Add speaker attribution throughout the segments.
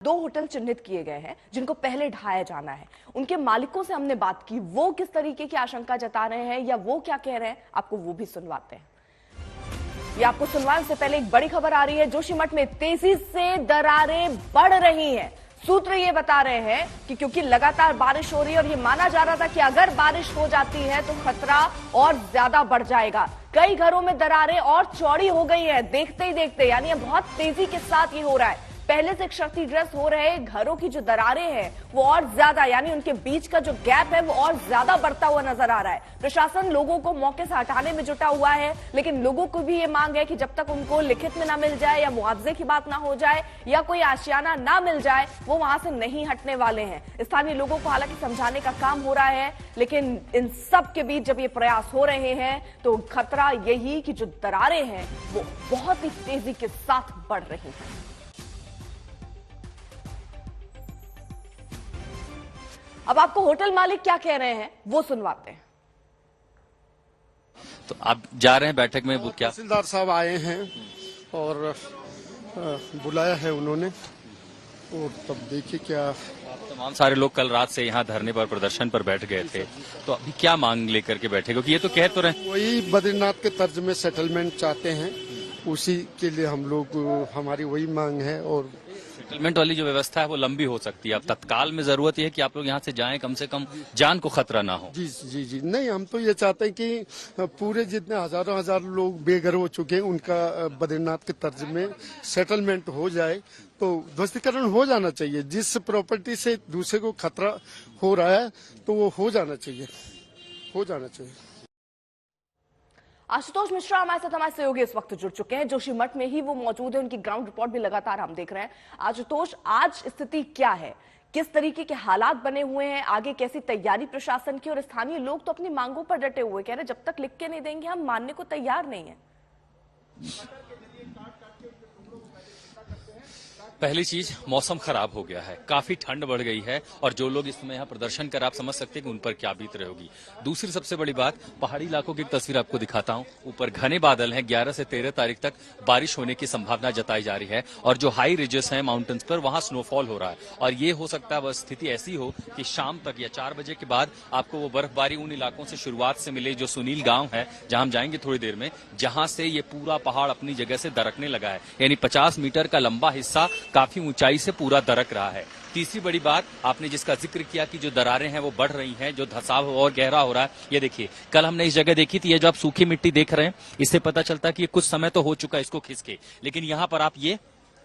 Speaker 1: दो होटल चिन्हित किए गए हैं जिनको पहले ढाया जाना है। उनके मालिकों से हमने बात की, वो किस तरीके की आशंका जता रहे हैं या वो क्या कह रहे हैं, आपको वो भी सुनवाते हैं। ये आपको सुनवाने से पहले एक बड़ी खबर आ रही है। जोशीमठ में तेजी से दरारें बढ़ रही हैं। सूत्र ये बता रहे हैं कि क्योंकि लगातार बारिश हो रही है और ये माना जा रहा था कि अगर बारिश हो जाती है तो खतरा और ज्यादा बढ़ जाएगा। कई घरों में दरारें और चौड़ी हो गई है देखते ही देखते, यानी बहुत तेजी के साथ ये हो रहा है। पहले से क्षतिग्रस्त हो रहे घरों की जो दरारें हैं वो और ज्यादा, यानी उनके बीच का जो गैप है वो और ज्यादा बढ़ता हुआ नजर आ रहा है। प्रशासन लोगों को मौके से हटाने में जुटा हुआ है, लेकिन लोगों को भी ये मांग है कि जब तक उनको लिखित में ना मिल जाए या मुआवजे की बात ना हो जाए या कोई आशियाना ना मिल जाए वो वहां से नहीं हटने वाले हैं। स्थानीय लोगों को हालांकि समझाने का काम हो रहा है, लेकिन इन सब के बीच जब ये प्रयास हो रहे हैं तो खतरा यही कि जो दरारें हैं वो बहुत ही तेजी के साथ बढ़ रही हैं। अब आपको होटल मालिक क्या कह रहे हैं वो सुनवाते हैं।
Speaker 2: तो आप जा रहे हैं बैठक में, वो क्या
Speaker 3: तहसीलदार साहब आए हैं और बुलाया है उन्होंने, और तब देखिए क्या।
Speaker 2: तमाम सारे लोग कल रात से यहाँ धरने पर प्रदर्शन पर बैठ गए थे, तो अभी क्या मांग लेकर के बैठे, क्योंकि ये तो कह तो रहे
Speaker 3: वही बद्रीनाथ के तर्ज में सेटलमेंट चाहते हैं, उसी के लिए हम लोग, हमारी वही मांग है। और
Speaker 2: सेटलमेंट वाली जो व्यवस्था है वो लंबी हो सकती है। अब तत्काल में जरूरत यह है कि आप लोग यहाँ से जाएं, कम से कम जान को खतरा ना हो।
Speaker 3: जी जी जी, नहीं, हम तो ये चाहते हैं कि पूरे जितने हजारों हजार लोग बेघर हो चुके हैं उनका बद्रीनाथ के तर्ज में सेटलमेंट हो जाए, तो ध्वस्तीकरण हो जाना चाहिए। जिस प्रॉपर्टी से दूसरे को खतरा हो रहा है तो वो हो जाना चाहिए, हो जाना चाहिए।
Speaker 1: आशुतोष मिश्रा हमारे साथ, हमारे सहयोगी इस वक्त जुड़ चुके हैं। जोशीमठ में ही वो मौजूद है, उनकी ग्राउंड रिपोर्ट भी लगातार हम देख रहे हैं। आशुतोष, आज स्थिति क्या है, किस तरीके के हालात बने हुए हैं, आगे कैसी तैयारी प्रशासन की, और स्थानीय लोग तो अपनी मांगों पर डटे हुए कह रहे जब तक लिख के नहीं देंगे हम मानने को तैयार नहीं है।
Speaker 2: पहली चीज, मौसम खराब हो गया है, काफी ठंड बढ़ गई है और जो लोग इस समय यहाँ प्रदर्शन कर, आप समझ सकते हैं कि उन पर क्या बीत रही होगी। दूसरी सबसे बड़ी बात, पहाड़ी इलाकों की एक तस्वीर आपको दिखाता हूँ। ऊपर घने बादल हैं, 11 से 13 तारीख तक बारिश होने की संभावना जताई जा रही है और जो हाई रिजेस हैं माउंटेन्स पर, वहां स्नोफॉल हो रहा है और ये हो सकता है वह स्थिति ऐसी हो कि शाम तक या 4 बजे के बाद आपको वो बर्फबारी उन इलाकों से शुरुआत से मिले जो सुनील गांव है, जहां हम जाएंगे थोड़ी देर में, जहां से ये पूरा पहाड़ अपनी जगह से दरकने लगा है। यानी 50 मीटर का लंबा हिस्सा काफी ऊंचाई से पूरा दरक रहा है। तीसरी बड़ी बात, आपने जिसका जिक्र किया कि जो दरारें हैं वो बढ़ रही हैं, जो धंसाव और गहरा हो रहा है। ये देखिए, कल हमने इस जगह देखी थी, ये जो आप सूखी मिट्टी देख रहे हैं, इससे पता चलता है कि ये कुछ समय तो हो चुका है इसको खिसके, लेकिन यहाँ पर आप ये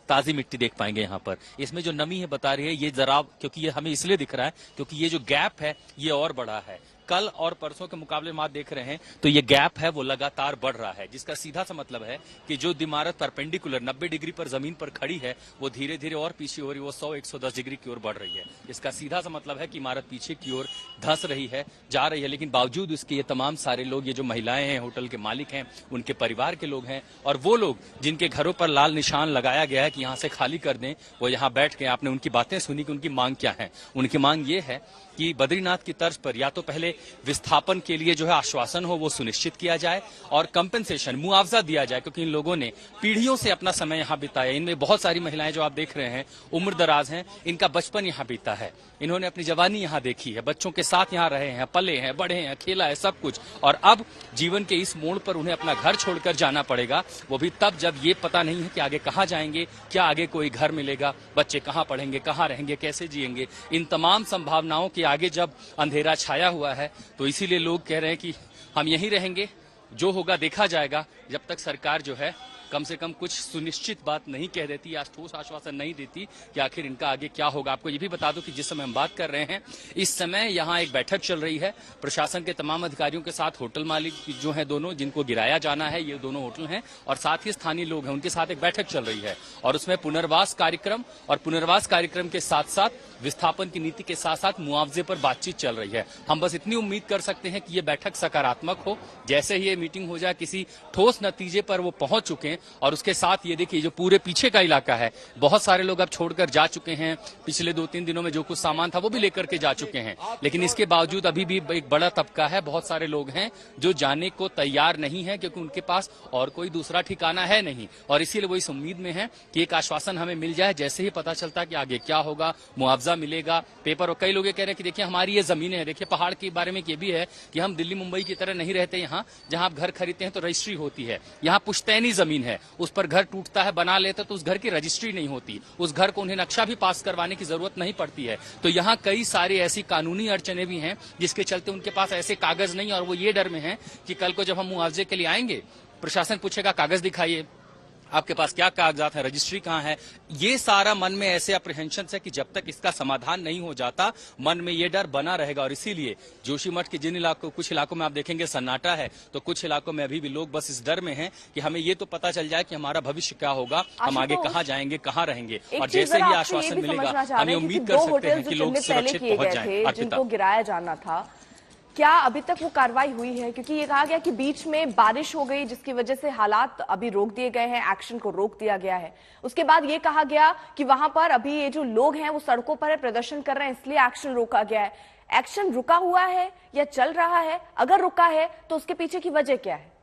Speaker 2: ताजी मिट्टी देख पाएंगे। यहाँ पर इसमें जो नमी है बता रही है ये जरा, क्योंकि ये हमें इसलिए दिख रहा है क्योंकि ये जो गैप है ये और बड़ा है। कल और परसों के मुकाबले में आप देख रहे हैं तो ये गैप है वो लगातार बढ़ रहा है, जिसका सीधा सा मतलब है कि जो इमारत परपेंडिकुलर 90 डिग्री पर जमीन पर खड़ी है वो धीरे धीरे और पीछे हो रही है, वो 100-110 डिग्री की ओर बढ़ रही है। इसका सीधा सा मतलब है कि इमारत पीछे की ओर धंस रही है, जा रही है। लेकिन बावजूद इसके ये तमाम सारे लोग, ये जो महिलाएं हैं, होटल के मालिक हैं, उनके परिवार के लोग हैं और वो लोग जिनके घरों पर लाल निशान लगाया गया है कि यहाँ से खाली कर दें, वो यहाँ बैठ के आपने उनकी बातें सुनी कि उनकी मांग क्या है। उनकी मांग ये है कि बद्रीनाथ की तर्ज पर या तो पहले विस्थापन के लिए जो है आश्वासन हो वो सुनिश्चित किया जाए और कंपेंसेशन, मुआवजा दिया जाए, क्योंकि इन लोगों ने पीढ़ियों से अपना समय यहाँ बिताया। इनमें बहुत सारी महिलाएं जो आप देख रहे हैं उम्र दराज हैं, इनका बचपन यहाँ बीता है, इन्होंने अपनी जवानी यहाँ देखी है, बच्चों के साथ यहाँ रहे हैं, पले हैं, बढ़े हैं, खेला है सब कुछ, और अब जीवन के इस मोड़ पर उन्हें अपना घर छोड़कर जाना पड़ेगा, वो भी तब जब ये पता नहीं है कि आगे कहाँ जाएंगे, क्या आगे कोई घर मिलेगा, बच्चे कहाँ पढ़ेंगे, कहाँ रहेंगे, कैसे जिएंगे। इन तमाम संभावनाओं के आगे जब अंधेरा छाया हुआ है तो इसीलिए लोग कह रहे हैं कि हम यहीं रहेंगे, जो होगा देखा जाएगा, जब तक सरकार जो है कम से कम कुछ सुनिश्चित बात नहीं कह देती या ठोस आश्वासन नहीं देती कि आखिर इनका आगे क्या होगा। आपको ये भी बता दूं कि जिस समय हम बात कर रहे हैं इस समय यहाँ एक बैठक चल रही है प्रशासन के तमाम अधिकारियों के साथ। होटल मालिक जो है दोनों, जिनको गिराया जाना है, ये दोनों होटल हैं, और साथ ही स्थानीय लोग हैं, उनके साथ एक बैठक चल रही है और उसमें पुनर्वास कार्यक्रम और पुनर्वास कार्यक्रम के साथ साथ विस्थापन की नीति के साथ साथ मुआवजे पर बातचीत चल रही है। हम बस इतनी उम्मीद कर सकते हैं कि ये बैठक सकारात्मक हो। जैसे ही ये मीटिंग हो जाए, किसी ठोस नतीजे पर वो पहुंच चुके हैं, और उसके साथ ये देखिए जो पूरे पीछे का इलाका है, बहुत सारे लोग अब छोड़कर जा चुके हैं। पिछले 2-3 दिनों में जो कुछ सामान था वो भी लेकर के जा चुके हैं, लेकिन इसके बावजूद अभी भी एक बड़ा तबका है, बहुत सारे लोग हैं जो जाने को तैयार नहीं है, क्योंकि उनके पास और कोई दूसरा ठिकाना है नहीं। और इसीलिए वो इस उम्मीद में है कि एक आश्वासन हमें मिल जाए, जैसे ही पता चलता है कि आगे क्या होगा, मुआवजा मिलेगा, पेपर। और कई लोग ये कह रहे हैं कि देखिए हमारी ये जमीनें हैं। देखिए पहाड़ के बारे में ये भी है कि हम दिल्ली मुंबई की तरह नहीं रहते। यहाँ जहां आप घर खरीदते हैं तो रजिस्ट्री होती है, यहाँ पुश्तैनी जमीन है, उस पर घर टूटता है, बना लेते तो उस घर की रजिस्ट्री नहीं होती, उस घर को उन्हें नक्शा भी पास करवाने की जरूरत नहीं पड़ती है। तो यहाँ कई सारी ऐसी कानूनी अड़चने भी हैं जिसके चलते उनके पास ऐसे कागज नहीं, और वो ये डर में है कि कल को जब हम मुआवजे के लिए आएंगे, प्रशासन पूछेगा कागज दिखाइए, आपके पास क्या कागजात है, रजिस्ट्री कहाँ है। ये सारा मन में ऐसे अप्रीहेंशन है कि जब तक इसका समाधान नहीं हो जाता मन में ये डर बना रहेगा। और इसीलिए जोशीमठ के जिन इलाकों, कुछ इलाकों में आप देखेंगे सन्नाटा है, तो कुछ इलाकों में अभी भी लोग बस इस डर में हैं कि हमें ये तो पता चल जाए कि हमारा भविष्य क्या होगा, हम आगे कहाँ जाएंगे, कहाँ रहेंगे। और जैसे ही आश्वासन मिलेगा हमें उम्मीद कर सकते हैं कि लोग सुरक्षित पहुंच जाएं।
Speaker 1: जिनको गिराया जाना था, क्या अभी तक वो कार्रवाई हुई है? क्योंकि ये कहा गया कि बीच में बारिश हो गई जिसकी वजह से हालात अभी रोक दिए गए हैं, एक्शन को रोक दिया गया है। उसके बाद ये कहा गया कि वहां पर अभी ये जो लोग हैं वो सड़कों पर प्रदर्शन कर रहे हैं, इसलिए एक्शन रोका गया है। एक्शन रुका हुआ है या चल रहा है? अगर रुका है तो उसके पीछे की वजह क्या है?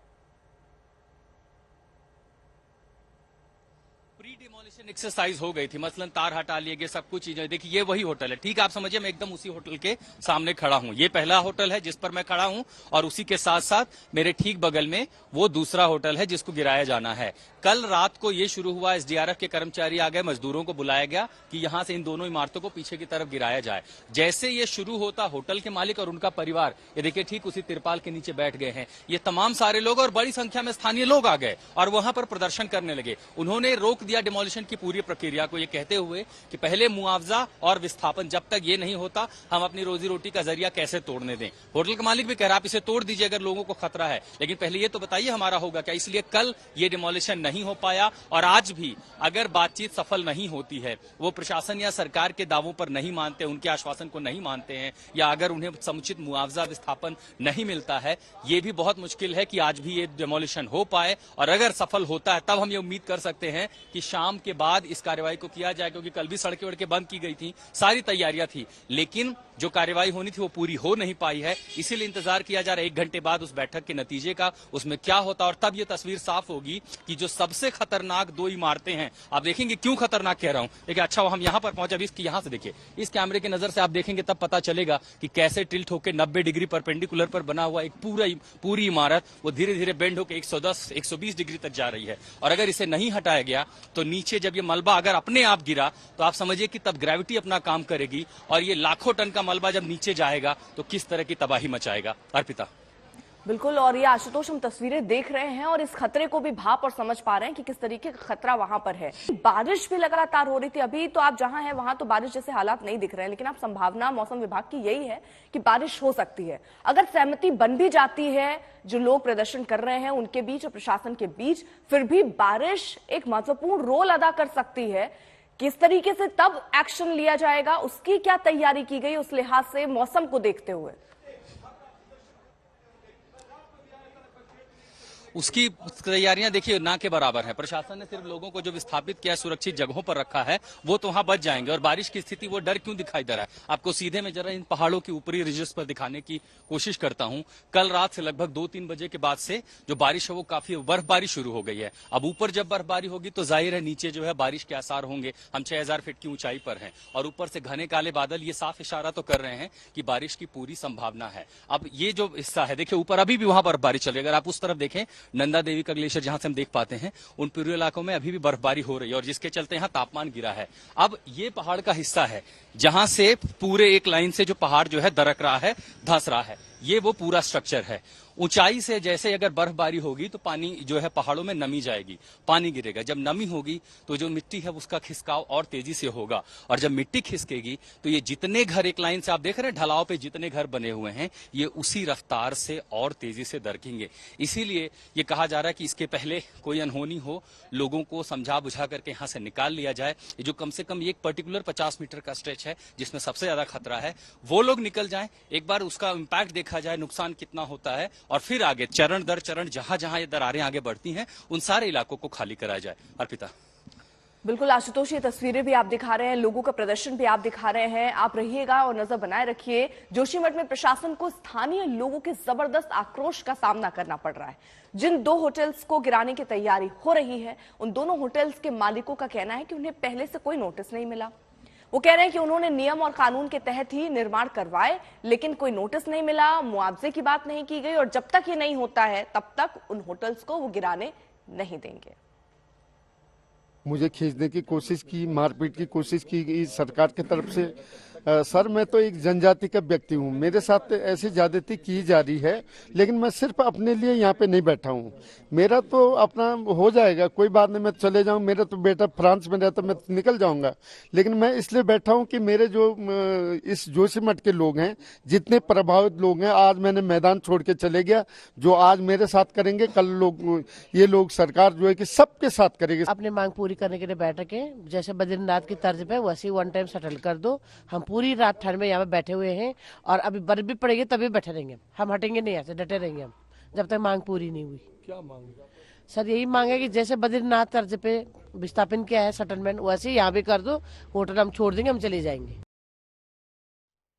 Speaker 2: डिमोलिशन एक्सरसाइज हो गई थी, मसलन तार हटा लिए गए, सब कुछ चीजें। देखिए ये वही होटल है, ठीक आप समझिए मैं एकदम उसी होटल के सामने खड़ा हूं। ये पहला होटल है जिस पर मैं खड़ा हूं, और उसी के साथ साथ मेरे ठीक बगल में वो दूसरा होटल है जिसको गिराया जाना है। कल रात को ये शुरू हुआ, एसडीआरएफ के कर्मचारी आ गए, मजदूरों को बुलाया गया कि यहां से इन दोनों इमारतों को पीछे की तरफ गिराया जाए। जैसे ये शुरू होता, होटल के मालिक और उनका परिवार, ये देखिए ठीक उसी तिरपाल के नीचे बैठ गए हैं ये तमाम सारे लोग, और बड़ी संख्या में स्थानीय लोग आ गए और वहां पर प्रदर्शन करने लगे। उन्होंने रोक दिया डिमोलिशन की पूरी प्रक्रिया को, ये कहते हुए कि पहले मुआवजा और विस्थापन, जब तक ये नहीं होता हम अपनी रोजी रोटी का जरिया कैसे तोड़ने दें। होटल का मालिक भी कह रहा आप इसे तोड़ दीजिए अगर लोगों को खतरा है, लेकिन पहले ये तो बताइए हमारा होगा क्या। इसलिए कल ये डिमोलिशन नहीं हो पाया, और आज भी अगर बातचीत सफल नहीं होती है, वो प्रशासन या सरकार के दावों पर नहीं मानते, उनके आश्वासन को नहीं मानते हैं, या अगर उन्हें समुचित मुआवजा विस्थापन नहीं मिलता है, ये भी बहुत मुश्किल है कि आज भी ये डिमोलिशन हो पाए। और अगर सफल होता है तब हम ये उम्मीद कर सकते हैं कि शाम के बाद इस कार्रवाई को किया जाए, क्योंकि कल भी सड़कें वड़कें बंद की गई थी, सारी तैयारियां थी, लेकिन जो कार्रवाई होनी थी वो पूरी हो नहीं पाई है। इसीलिए इंतजार किया जा रहा है 1 घंटे बाद उस बैठक के नतीजे का, उसमें क्या होता, और तब ये तस्वीर साफ होगी कि जो सबसे खतरनाक 2 इमारतें हैं, आप देखेंगे क्यों खतरनाक कह रहा हूं। देखिए अच्छा हम यहां पर पहुंचे, अभी इसकी यहां से देखिए, इस कैमरे की नजर से आप देखेंगे तब पता चलेगा कि कैसे टिल्ट होकर 90 डिग्री परपेंडिकुलर पर बना हुआ एक पूरी इमारत वो धीरे धीरे बेंड होकर 110-120 डिग्री तक जा रही है। और अगर इसे नहीं हटाया गया तो नीचे जब ये मलबा अगर अपने आप गिरा तो आप समझिए कि तब ग्रेविटी अपना काम करेगी, और ये लाखों टन का मलबा जब नीचे जाएगा तो किस तरह की तबाही मचाएगा। अर्पिता।
Speaker 1: बिल्कुल, और ये आशुतोष हम तस्वीरें देख रहे हैं और इस खतरे को भी भाप और समझ पा रहे हैं कि किस तरीके का खतरा वहां पर है। बारिश भी लगातार हो रही थी, अभी तो आप जहां हैं वहां तो बारिश जैसे हालात नहीं दिख रहे हैं, लेकिन आप संभावना मौसम विभाग की यही है कि बारिश हो सकती है। अगर सहमति बन भी जाती है जो लोग प्रदर्शन कर रहे हैं उनके बीच और प्रशासन के बीच, फिर भी बारिश एक महत्वपूर्ण रोल अदा कर सकती है। किस तरीके से तब एक्शन लिया जाएगा, उसकी क्या तैयारी की गई उस लिहाज से मौसम को देखते हुए?
Speaker 2: उसकी तैयारियां देखिए ना के बराबर है। प्रशासन ने सिर्फ लोगों को जो विस्थापित किया, सुरक्षित जगहों पर रखा है, वो तो वहां बच जाएंगे। और बारिश की स्थिति, वो डर क्यों दिखाई दे रहा है आपको, सीधे में जरा इन पहाड़ों की ऊपरी रिजेस पर दिखाने की कोशिश करता हूं। कल रात से लगभग 2-3 बजे के बाद से जो बारिश है वो काफी बर्फबारी शुरू हो गई है। अब ऊपर जब बर्फबारी होगी तो जाहिर है नीचे जो है बारिश के आसार होंगे। हम 6000 फीट की ऊंचाई पर हैं और ऊपर से घने काले बादल ये साफ इशारा तो कर रहे हैं कि बारिश की पूरी संभावना है। अब ये जो हिस्सा है देखिए ऊपर अभी भी वहां बर्फबारी चल रही है। अगर आप उस तरफ देखें, नंदा देवी का ग्लेशियर जहां से हम देख पाते हैं, उन पूर्वी इलाकों में अभी भी बर्फबारी हो रही है और जिसके चलते यहां तापमान गिरा है। अब ये पहाड़ का हिस्सा है जहां से पूरे एक लाइन से जो पहाड़ जो है दरक रहा है, धंस रहा है, ये वो पूरा स्ट्रक्चर है। ऊंचाई से जैसे अगर बर्फबारी होगी तो पानी जो है पहाड़ों में नमी जाएगी, पानी गिरेगा। जब नमी होगी तो जो मिट्टी है उसका खिसकाव और तेजी से होगा, और जब मिट्टी खिसकेगी तो ये जितने घर एक लाइन से आप देख रहे हैं ढलाव पे जितने घर बने हुए हैं, ये उसी रफ्तार से और तेजी से दरकेंगे। इसीलिए ये कहा जा रहा है कि इसके पहले कोई अनहोनी हो, लोगों को समझा बुझा करके यहाँ से निकाल लिया जाए। ये जो कम से कम एक पर्टिकुलर 50 मीटर का स्ट्रेच है जिसमें सबसे ज्यादा खतरा है, वो लोग निकल जाएं, एक बार उसका इम्पैक्ट देखा जाए, नुकसान कितना होता है, और फिर आगे चरण दर चरण जहां जहां ये दरारें आगे बढ़ती हैं उन सारे इलाकों को खाली कराया जाए। अर्पिता।
Speaker 1: बिल्कुल आशुतोष, ये तस्वीरें भी आप दिखा रहे हैं, लोगों का प्रदर्शन भी आप दिखा रहे हैं। आप रहिएगा और नजर बनाए रखिए। जोशीमठ में प्रशासन को स्थानीय लोगों के जबरदस्त आक्रोश का सामना करना पड़ रहा है। जिन 2 होटल्स को गिराने की तैयारी हो रही है, उन दोनों होटल्स के मालिकों का कहना है कि उन्हें पहले से कोई नोटिस नहीं मिला। वो कह रहे हैं कि उन्होंने नियम और कानून के तहत ही निर्माण करवाए, लेकिन कोई नोटिस नहीं मिला, मुआवजे की बात नहीं की गई और जब तक ये नहीं होता है तब तक उन होटल्स को वो गिराने नहीं देंगे।
Speaker 3: मुझे खींचने की कोशिश की, मारपीट की कोशिश की गई सरकार की तरफ से। सर, मैं तो एक जनजाति का व्यक्ति हूँ, मेरे साथ ऐसी ज्यादती की जा रही है, लेकिन मैं सिर्फ अपने लिए यहाँ पे नहीं बैठा हूँ। मेरा तो अपना हो जाएगा, कोई बात नहीं, मैं चले जाऊँ। मेरा तो बेटा फ्रांस में रहता, मैं निकल जाऊंगा, लेकिन मैं इसलिए बैठा हूँ कि मेरे जो इस जोशीमठ के लोग हैं, जितने प्रभावित लोग हैं, आज मैंने मैदान छोड़ के चले गया। जो आज मेरे साथ करेंगे, कल लोग ये लोग सरकार जो है कि सबके साथ करेगी।
Speaker 4: अपनी मांग पूरी करने के लिए बैठक है, जैसे बद्रीनाथ की तर्ज पे वैसे वन टाइम सेटल कर दो। हम पूरी रात ठंड में यहाँ पे बैठे हुए हैं और अभी बर्फ भी पड़ेगी तभी बैठे रहेंगे, हम हटेंगे नहीं, ऐसे डटे रहेंगे हम जब तक मांग पूरी नहीं हुई।
Speaker 3: क्या मांग?
Speaker 4: सर यही मांग है कि जैसे बद्रीनाथ तर्ज पे विस्थापन किया है सेटलमेंट, वैसे यहाँ भी कर दो। होटल हम छोड़ देंगे, हम चले जाएंगे।